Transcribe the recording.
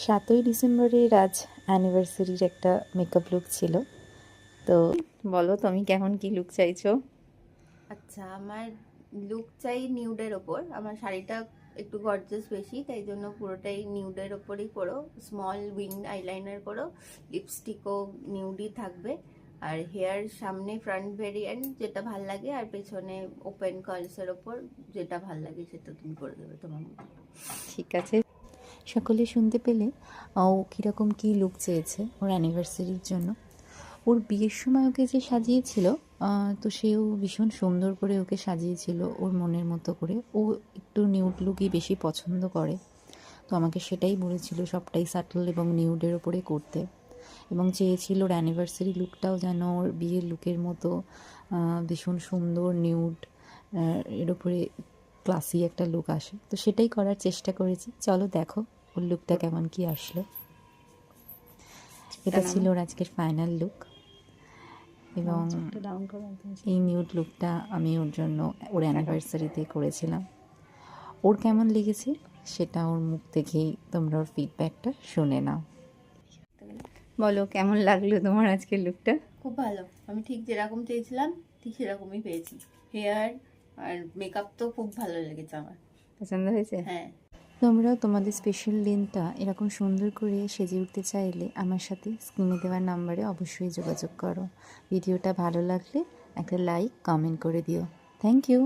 7ই ডিসেম্বরের আজ অ্যানিভার্সারির একটা মেকআপ লুক ছিল। তো বলো তুমি কেমন কি লুক চাইছো? আচ্ছা, আমার লুক চাই নিউডের ওপর। আমার শাড়িটা একটু গর্জাস বেশি, তাই জন্য পুরোটাই নিউডের ওপরই করো। স্মল উইং আইলাইনার করো, লিপস্টিকও নিউডই থাকবে, আর হেয়ার সামনে ফ্রন্ট ভেরিয়েন্ট যেটা ভাল লাগে, আর পেছনে ওপেন কার্লসের ওপর যেটা ভাল লাগে সেটা তুমি করে দেবে তোমার মতো। ঠিক আছে, সকলে শুনতে পেলে ও কীরকম কী লুক চেয়েছে ওর অ্যানিভার্সারির জন্য। ওর বিয়ের সময় ওকে যে সাজিয়েছিল, তো সেও ভীষণ সুন্দর করে ওকে সাজিয়েছিল ওর মনের মতো করে। ও একটু নিউড লুকই বেশি পছন্দ করে, তো আমাকে সেটাই বলেছিল সবটাই সাটল এবং নিউডের ওপরে করতে, এবং চেয়েছিল ওর অ্যানিভার্সারি লুকটাও যেন ওর বিয়ের লুকের মতো ভীষণ সুন্দর নিউড এর ওপরে ক্লাসি একটা লুক আসে। তো সেটাই করার চেষ্টা করেছি। চলো দেখো ওর লুকটা কেমন কি আসলো। এটা ছিল ওর আজকের ফাইনাল লুক, এবং এই নিউড লুকটা আমি ওর জন্য ওর অ্যানিভার্সারিতে করেছিলাম। ওর কেমন লেগেছে সেটা ওর মুখ থেকেই তোমরা ওর ফিডব্যাকটা শুনে নাও। বলো কেমন লাগলো তোমার আজকের লুকটা? খুব ভালো, আমি ঠিক যেরকম চেয়েছিলাম ঠিক সেরকমই পেয়েছি। হেয়ার আর মেকআপ তো খুব ভালো লেগেছে আমার। পছন্দ হয়েছে? হ্যাঁ। তোমরাও তোমাদের স্পেশাল দিনটা এরকম সুন্দর করে সেজে উঠতে চাইলে আমার সাথে স্ক্রিনে দেওয়া নাম্বারে অবশ্যই যোগাযোগ করো। ভিডিওটা ভালো লাগলে একটা লাইক কমেন্ট করে দিও। Thank you.